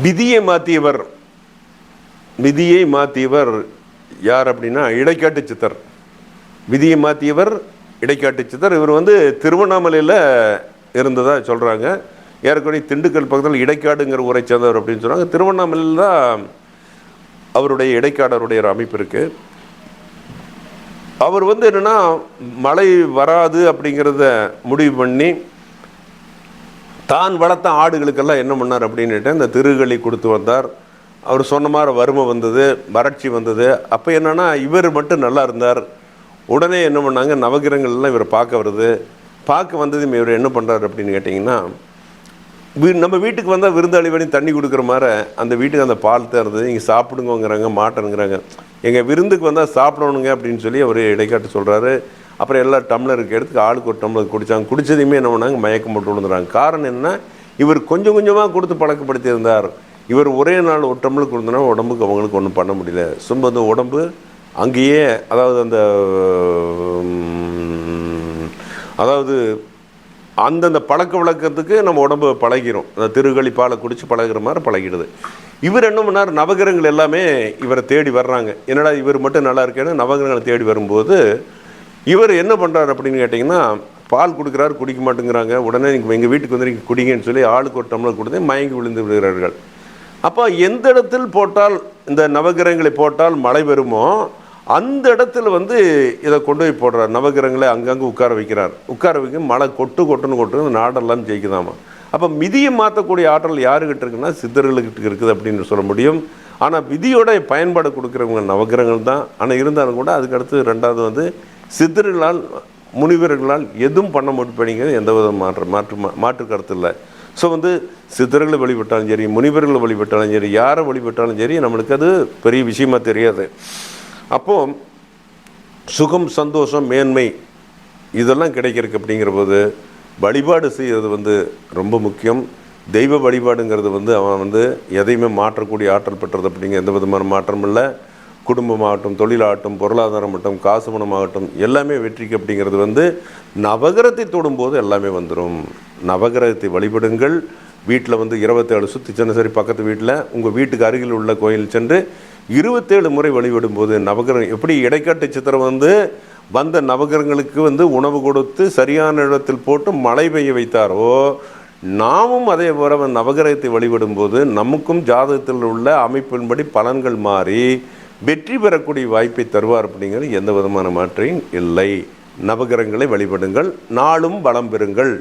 விதியை மாற்றியவர் விதியை மாற்றியவர் யார் அப்படின்னா இடைக்காட்டு சித்தர். விதியை மாற்றியவர் இடைக்காட்டு சித்தர். இவர் வந்து திருவண்ணாமலையில் இருந்ததாக சொல்கிறாங்க. ஏற்கனவே திண்டுக்கல் பக்கத்தில் இடைக்காடுங்கிற ஊரை சேர்ந்தவர் அப்படின்னு சொல்கிறாங்க. திருவண்ணாமலையில் தான் அவருடைய இடைக்காடருடைய ஒரு அமைப்பு இருக்குது. அவர் வந்து என்னென்னா மழை வராது அப்படிங்கிறத முடிவு பண்ணி தான் வளர்த்த ஆடுகளுக்கெல்லாம் என்ன பண்ணார் அப்படின்ட்டு இந்த திருகளி கொடுத்து வந்தார். அவர் சொன்ன மாதிரி வறுமை வந்தது, வறட்சி வந்தது. அப்போ என்னென்னா இவர் மட்டும் நல்லா இருந்தார். உடனே என்ன பண்ணாங்க, நவகிரகங்கள்லாம் இவர் பார்க்க வருது. பார்க்க வந்ததும் இவர் என்ன பண்ணுறாரு அப்படின்னு கேட்டிங்கன்னா, நம்ம வீட்டுக்கு வந்தால் விருந்தாளி பண்ணி தண்ணி கொடுக்குற மாதிரி அந்த வீட்டுக்கு அந்த பால் தருது, இங்கே சாப்பிடுங்கங்கிறாங்க, மாட்டேனுங்கிறாங்க. எங்கள் விருந்துக்கு வந்தால் சாப்பிடணுங்க அப்படின்னு சொல்லி அவர் இடைக்காட்டு சொல்கிறாரு. அப்புறம் எல்லா டம்ளருக்கு எடுத்து ஆளுக்கு ஒரு டம்ளர் குடித்தாங்க. குடித்ததையுமே என்ன பண்ணாங்க, மயக்கம் போட்டு விழுந்துறாங்க. காரணம் என்ன, இவர் கொஞ்சம் கொஞ்சமாக கொடுத்து பழக்கப்படுத்தியிருந்தார். இவர் ஒரே நாள் ஒரு டம்ளர் கொடுத்தனா உடம்புக்கு அவங்களுக்கு ஒன்றும் பண்ண முடியல. சும்மா அந்த உடம்பு அங்கேயே அதாவது அந்தந்த பழக்க வழக்கத்துக்கு நம்ம உடம்பு பழகிரும். அந்த திருகளி பாலை குடித்து பழகிற மாதிரி பழகிடுது. இவர் என்ன பண்ணார், நவகிரகங்கள் எல்லாமே இவரை தேடி வர்றாங்க. என்னடா இவர் மட்டும் நல்லா இருக்கேன்னு நவகிரகங்களை தேடி வரும்போது இவர் என்ன பண்ணுறாரு அப்படின்னு கேட்டிங்கன்னா, பால் கொடுக்குறாரு, குடிக்க மாட்டேங்கிறாங்க. உடனே எங்கள் வீட்டுக்கு வந்து நீங்கள் குடிங்கன்னு சொல்லி ஆளுக்கு ஒரு டம்ளர் கொடுத்து மயங்கி விழுந்து விடுகிறார்கள். அப்போ எந்த இடத்தில் போட்டால் இந்த நவகிரகங்களை போட்டால் மழை வருமோ அந்த இடத்துல வந்து இதை கொண்டு போய் போடுறார். நவகிரகங்களை அங்கங்கே உட்கார வைக்கிறார். உட்கார வைக்க மழை கொட்டுன்னு இந்த நாடெல்லாம் ஜெயிக்குதாமா. அப்போ விதியை மாற்றக்கூடிய ஆற்றல் யாருக்கிட்ட இருக்குன்னா சித்தர்களுக்கிட்ட இருக்குது அப்படின்னு சொல்ல முடியும். ஆனால் விதியோட பயன்பாடு கொடுக்குறவங்க நவகிரகங்கள் தான். ஆனால் இருந்தாலும் கூட அதுக்கடுத்து ரெண்டாவது வந்து சித்தர்களால் முனிவர்களால் எதுவும் பண்ண முடிப்படிங்கிறது எந்த வித மாற்று கருத்து இல்லை. ஸோ வந்து சித்தர்களை வழிபட்டாலும் சரி, முனிவர்களை வழிபட்டாலும் சரி, யாரை வழிபட்டாலும் சரி, நம்மளுக்கு அது பெரிய விஷயமா தெரியாது. அப்போது சுகம், சந்தோஷம், மேன்மை இதெல்லாம் கிடைக்கிறதுக்கு அப்படிங்கிற போது வழிபாடு செய்கிறது வந்து ரொம்ப முக்கியம். தெய்வ வழிபாடுங்கிறது வந்து அவன் வந்து எதையுமே மாற்றக்கூடிய ஆற்றல் பெற்றது அப்படிங்கிற எந்த விதமான மாற்றம் இல்லை. குடும்பமாகட்டும், தொழிலாகட்டும், பொருளாதாரமாகட்டும், காசு பணமாகட்டும் எல்லாமே வெற்றிக்கு அப்படிங்கிறது வந்து நவகிரகத்தை தொடும்போது எல்லாமே வந்துடும். நவகிரகத்தை வழிபடுங்கள். வீட்டில் வந்து 27 சுற்றி சென்று சரி, பக்கத்து வீட்டில் உங்கள் வீட்டுக்கு அருகில் உள்ள கோயில் சென்று 27 முறை வழிபடும் போது நவகிரகம் எப்படி இடைக்காட்டு சித்திரம் வந்து வந்த நவகிரகங்களுக்கு வந்து உணவு கொடுத்து சரியான இடத்தில் போட்டு மழை பெய்ய வைத்தாரோ, நாமும் அதே போல நவகிரகத்தை வழிபடும் போது நமக்கும் ஜாதகத்தில் உள்ள அமைப்பின்படி பலன்கள் மாறி வெற்றி பெறக்கூடிய வாய்ப்பை தருவார் அப்படிங்கிறது எந்த விதமான மாற்றையும் இல்லை. நவகிரகங்களை வழிபடுங்கள், நாளும் வளம் பெறுங்கள்.